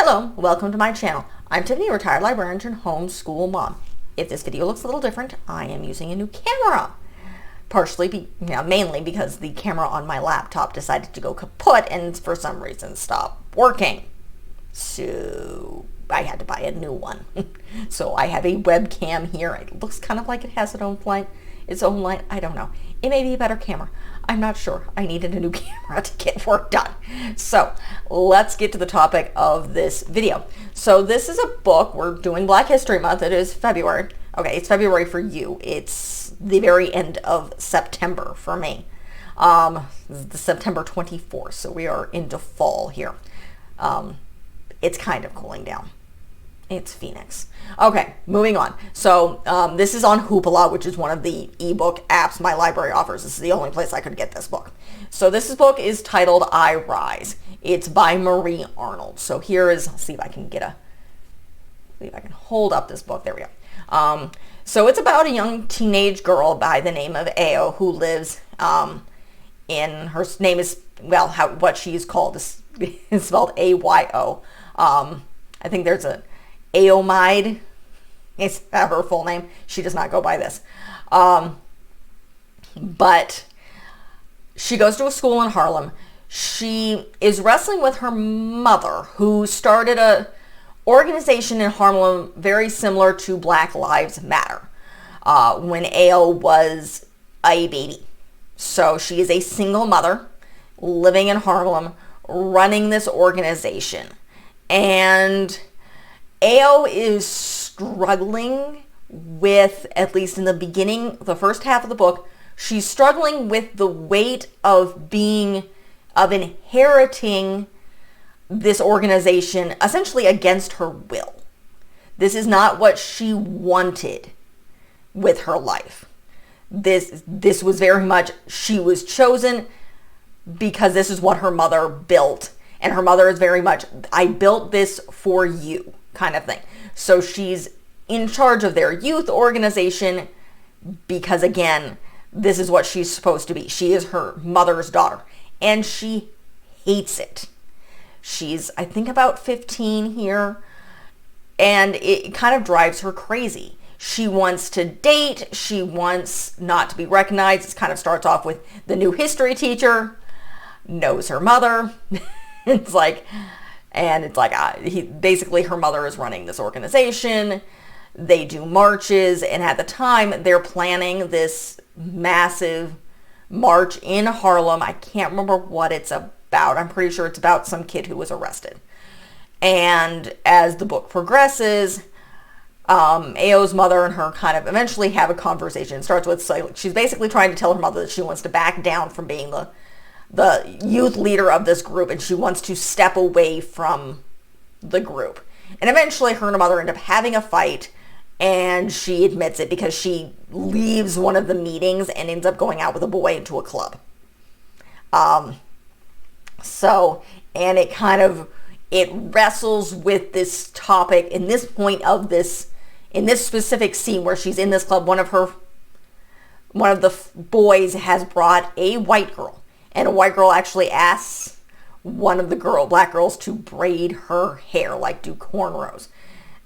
Hello, welcome to my channel. I'm Tiffany, retired librarian and homeschool mom. If this video looks a little different, I am using a new camera. Mainly because the camera on my laptop decided to go kaput and for some reason stopped working. So I had to buy a new one. So I have a webcam here. It looks kind of like it has its own light. I don't know. It may be a better camera. I'm not sure. I needed a new camera to get work done. So let's get to the topic of this video. So this is a book. We're doing Black History Month. It is February. Okay, it's February for you. It's the very end of September for me. The September 24th. So we are into fall here. It's kind of cooling down. It's Phoenix. Okay, moving on. So this is on Hoopla, which is one of the ebook apps my library offers. This is the only place I could get this book. So this book is titled I Rise. It's by Marie Arnold. So here is, let's see if I can hold up this book. There we go. So it's about a young teenage girl by the name of Ao who lives in, her name is, well, what she's called is spelled A-Y-O. I think there's a Aomide is her full name. She does not go by this. But she goes to a school in Harlem. She is wrestling with her mother, who started a organization in Harlem very similar to Black Lives Matter when Ao was a baby. So she is a single mother living in Harlem running this organization. And Ao is struggling with, at least in the beginning, the first half of the book, she's struggling with the weight of inheriting this organization essentially against her will. This is not what she wanted with her life. This was very much, she was chosen because this is what her mother built. And her mother is very much, I built this for you kind of thing. So she's in charge of their youth organization because, again, this is what she's supposed to be. She is her mother's daughter. And she hates it. She's, I think, about 15 here. And it kind of drives her crazy. She wants to date. She wants not to be recognized. It kind of starts off with the new history teacher knows her mother. Basically her mother is running this organization. They do marches, and at the time they're planning this massive march in Harlem. I can't remember what it's about. I'm pretty sure it's about some kid who was arrested. And as the book progresses, Ao's mother and her kind of eventually have a conversation. It starts with, she's basically trying to tell her mother that she wants to back down from being the youth leader of this group, and she wants to step away from the group. And eventually her and her mother end up having a fight, and she admits it because she leaves one of the meetings and ends up going out with a boy into a club. It wrestles with this topic in this point of this, in this specific scene where she's in this club. One of the boys has brought a white girl. And a white girl actually asks one of the black girls to braid her hair, like do cornrows.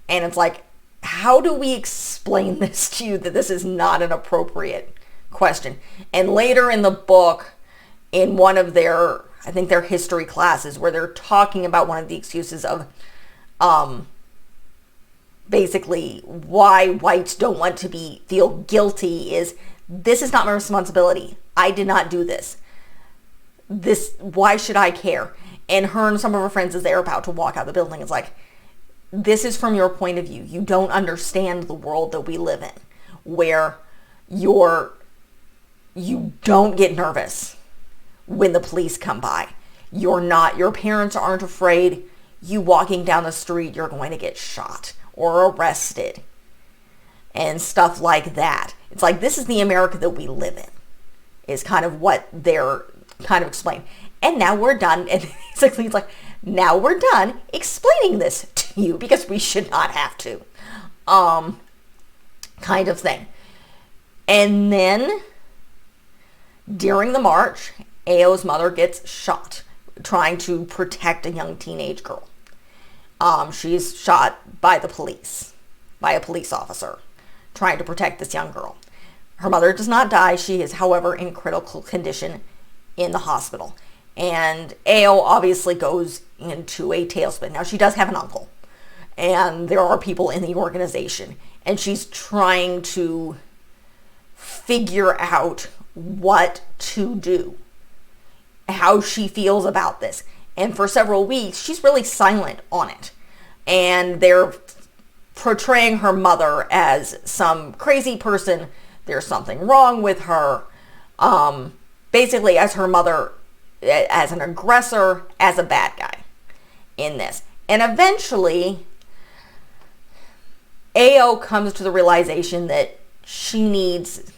And it's like, how do we explain this to you that this is not an appropriate question? And later in the book, in one of their history classes, where they're talking about one of the excuses of basically why whites don't want to feel guilty is, this is not my responsibility. I did not do this. Why should I care? And her and some of her friends, as they're about to walk out the building, it's like, this is from your point of view. You don't understand the world that we live in, where you don't get nervous when the police come by. Your parents aren't afraid you walking down the street, you're going to get shot or arrested and stuff like that. It's like, this is the America that we live in, is kind of what they're kind of explain. And now we're done. And basically it's like, now we're done explaining this to you because we should not have to. Kind of thing. And then during the march, Ao's mother gets shot trying to protect a young teenage girl. She's shot by the police, by a police officer, trying to protect this young girl. Her mother does not die. She is, however, in critical condition in the hospital. And Ao obviously goes into a tailspin. Now, she does have an uncle, and there are people in the organization, and she's trying to figure out what to do, how she feels about this. And for several weeks, she's really silent on it. And they're portraying her mother as some crazy person. There's something wrong with her. Basically, as her mother, as an aggressor, as a bad guy in this. And eventually, Ao comes to the realization that she needs,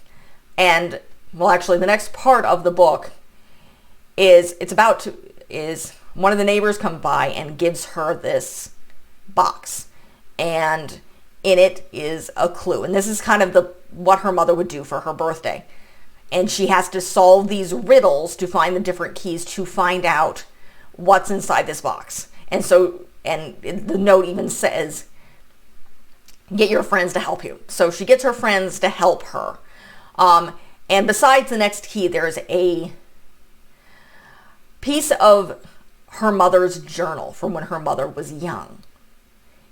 and well, actually, the next part of the book is one of the neighbors come by and gives her this box, and in it is a clue. And this is kind of what her mother would do for her birthday. And she has to solve these riddles to find the different keys to find out what's inside this box. And the note even says, get your friends to help you. So she gets her friends to help her. And besides the next key, there's a piece of her mother's journal from when her mother was young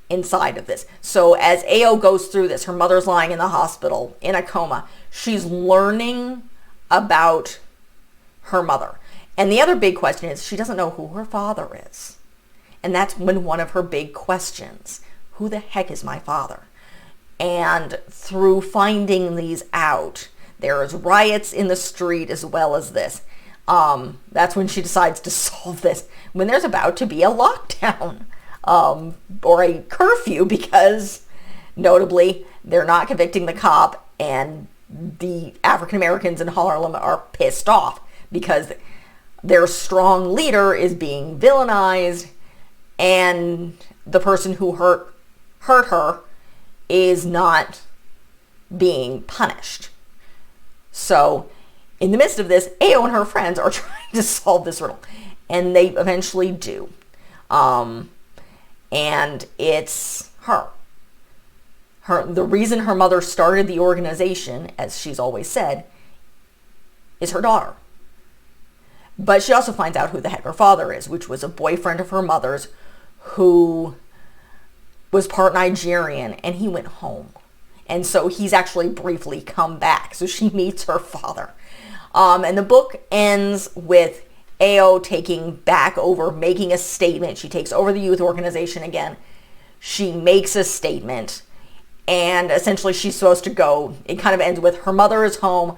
inside of this. So as Ao goes through this, her mother's lying in the hospital in a coma. She's learning about her mother. And the other big question is she doesn't know who her father is. And that's one of her big questions. Who the heck is my father? And through finding these out, there's riots in the street as well as this. That's when she decides to solve this. When there's about to be a lockdown or a curfew, because notably they're not convicting the cop, and the African Americans in Harlem are pissed off because their strong leader is being villainized, and the person who hurt her is not being punished. So in the midst of this, Ao and her friends are trying to solve this riddle, and they eventually do. And it's her. The reason her mother started the organization, as she's always said, is her daughter. But she also finds out who the heck her father is, which was a boyfriend of her mother's who was part Nigerian, and he went home. And so he's actually briefly come back. So she meets her father. And the book ends with Ao taking back over, making a statement. She takes over the youth organization again. She makes a statement. And essentially she's supposed to go. It kind of ends with her mother is home.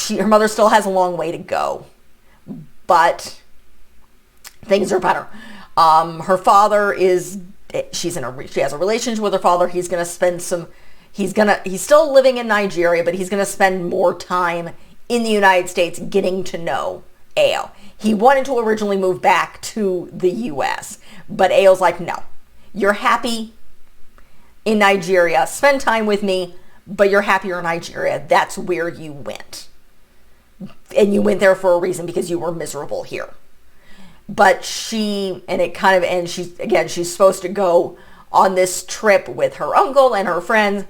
Her mother still has a long way to go. But things are better. Her father is... she has a relationship with her father. He's still living in Nigeria, but he's going to spend more time in the United States getting to know Ao. He wanted to originally move back to the US, but Ao's like, no, you're happy in Nigeria. Spend time with me, but you're happier in Nigeria. That's where you went. And you went there for a reason, because you were miserable here. But she's supposed to go on this trip with her uncle and her friends,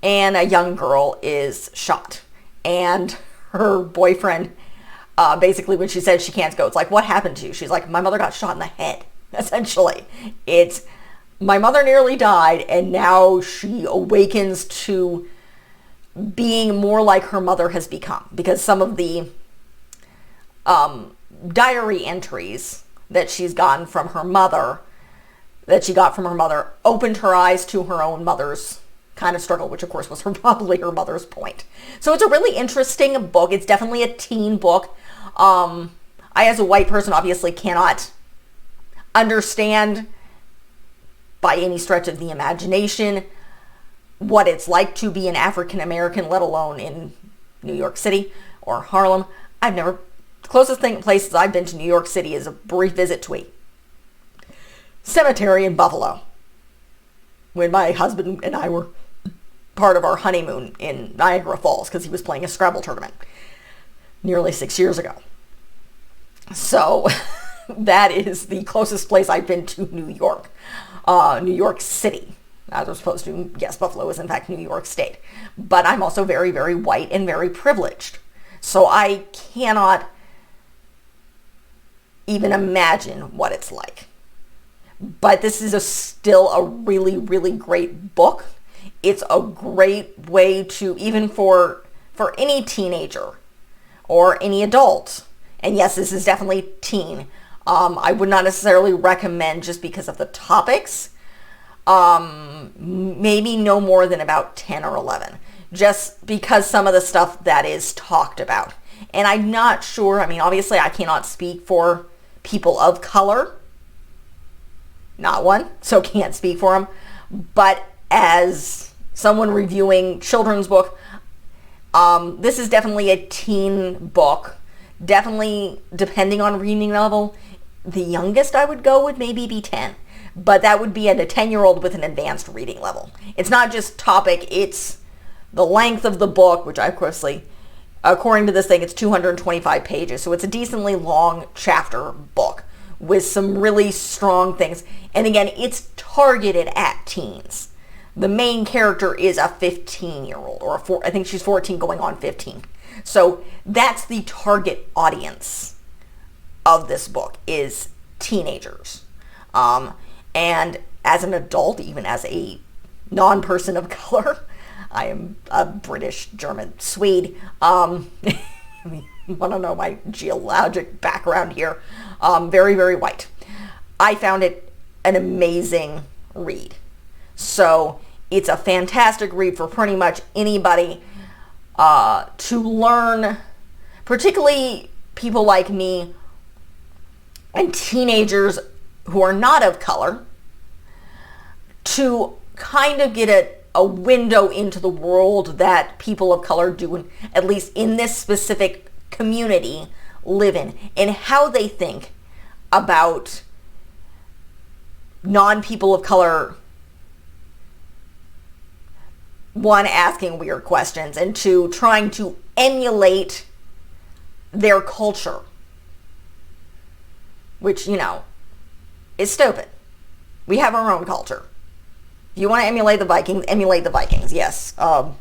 and a young girl is shot. And her boyfriend, basically when she says she can't go, it's like, what happened to you? She's like, my mother got shot in the head, essentially. It's, my mother nearly died, and now she awakens to being more like her mother has become. Because some of the diary entries that she's gotten from her mother, opened her eyes to her own mother's kind of struggle, which of course was probably her mother's point. So it's a really interesting book. It's definitely a teen book. I, as a white person, obviously cannot understand by any stretch of the imagination what it's like to be an African American, let alone in New York City or Harlem. The closest places I've been to New York City is a brief visit to a cemetery in Buffalo, when my husband and I were part of our honeymoon in Niagara Falls, because he was playing a Scrabble tournament nearly 6 years ago. So That is the closest place I've been to New York. New York City. As opposed to, yes, Buffalo is in fact New York State. But I'm also very, very white and very privileged. So I cannot even imagine what it's like. But this is still a really, really great book. It's a great way to, even for any teenager or any adult, and yes, this is definitely teen. I would not necessarily recommend just because of the topics. Maybe no more than about 10 or 11, just because some of the stuff that is talked about. And I'm not sure, I mean, obviously I cannot speak for people of color. Not one, so can't speak for them. But as someone reviewing children's book, this is definitely a teen book. Definitely, depending on reading level, the youngest I would go would maybe be 10. But that would be at a 10-year-old with an advanced reading level. It's not just topic, it's the length of the book, which I obviously, according to this thing, it's 225 pages. So it's a decently long chapter book with some really strong things. And again, it's targeted at teens. The main character is a 15-year-old, or I think she's 14 going on 15. So that's the target audience of this book, is teenagers. And as an adult, even as a non-person of color, I am a British, German, Swede. You want to know my geologic background here. Very, very white. I found it an amazing read. So it's a fantastic read for pretty much anybody to learn, particularly people like me and teenagers who are not of color, to kind of get a window into the world that people of color do, at least in this specific community, live in, and how they think about non-people of color, one, asking weird questions, and two, trying to emulate their culture, which, you know, is stupid. We have our own culture. If you want to emulate the Vikings, emulate the Vikings. Yes,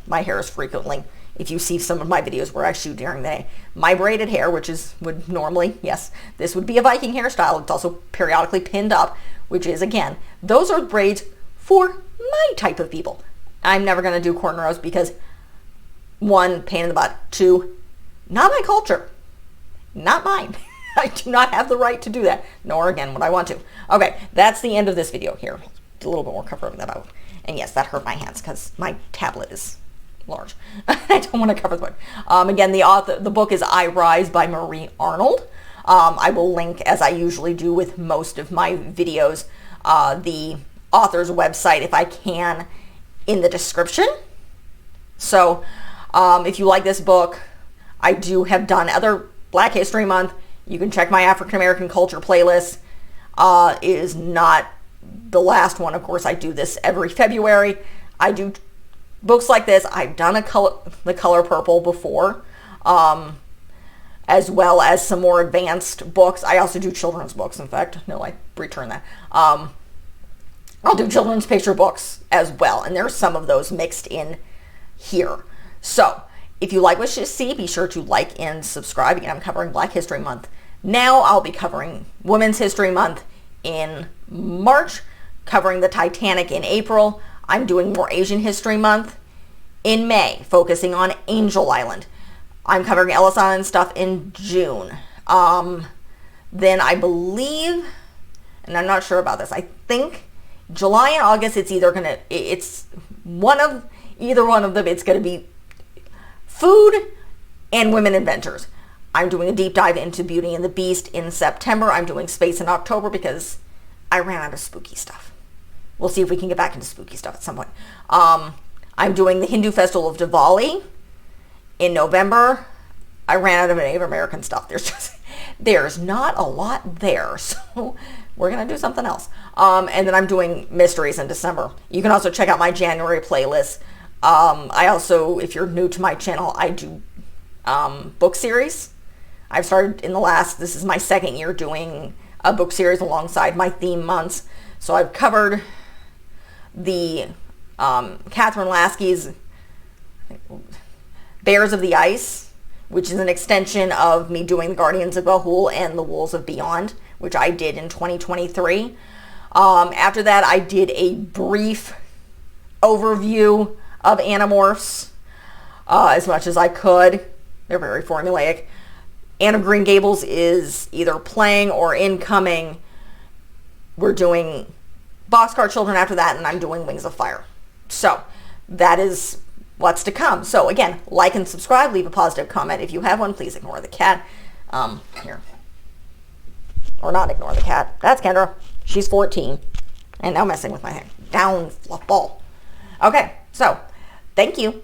my hair is frequently, if you see some of my videos where I shoot during the day, my braided hair, which would normally, yes, this would be a Viking hairstyle. It's also periodically pinned up, which is, again, those are braids for my type of people. I'm never going to do cornrows because, one, pain in the butt. Two, not my culture. Not mine. I do not have the right to do that, nor, again, would I want to. Okay, that's the end of this video here. A little bit more covering that out. And yes, that hurt my hands because my tablet is large. I don't want to cover the book. Again, the book is I Rise by Marie Arnold. I will link, as I usually do with most of my videos, the author's website, if I can, in the description. So if you like this book, I do have done other Black History Month. You can check my African American culture playlist. It is not the last one. Of course, I do this every February. I do books like this. I've done the color purple before, as well as some more advanced books. I also do children's books. In fact, no, I return that. I'll do children's picture books as well, and there's some of those mixed in here. So if you like what you see, be sure to like and subscribe. Again, I'm covering Black History Month. Now I'll be covering Women's History Month in March, covering the Titanic in April. I'm doing more Asian History Month in May, focusing on Angel Island. I'm covering Ellis Island stuff in June. Then I believe, and I'm not sure about this, I think July and August, it's either one of them. It's going to be food and women inventors. I'm doing a deep dive into Beauty and the Beast in September. I'm doing space in October because I ran out of spooky stuff. We'll see if we can get back into spooky stuff at some point. I'm doing the Hindu Festival of Diwali in November. I ran out of Native American stuff. There's not a lot there, so we're going to do something else. And then I'm doing mysteries in December. You can also check out my January playlist. I also, if you're new to my channel, I do book series. I've started this is my second year doing a book series alongside my theme months. So I've covered the Catherine Lasky's Bears of the Ice, which is an extension of me doing the Guardians of Ga'Hoole and the Wolves of Beyond, which I did in 2023. After that, I did a brief overview of Animorphs, as much as I could. They're very formulaic. Anne of Green Gables is either playing or incoming. We're doing Boxcar Children after that, and I'm doing Wings of Fire. So that is what's to come. So again, like and subscribe, leave a positive comment. If you have one, please ignore the cat. Here. Or not ignore the cat. That's Kendra. She's 14. And now messing with my hair. Down, fluff ball. Okay, so thank you.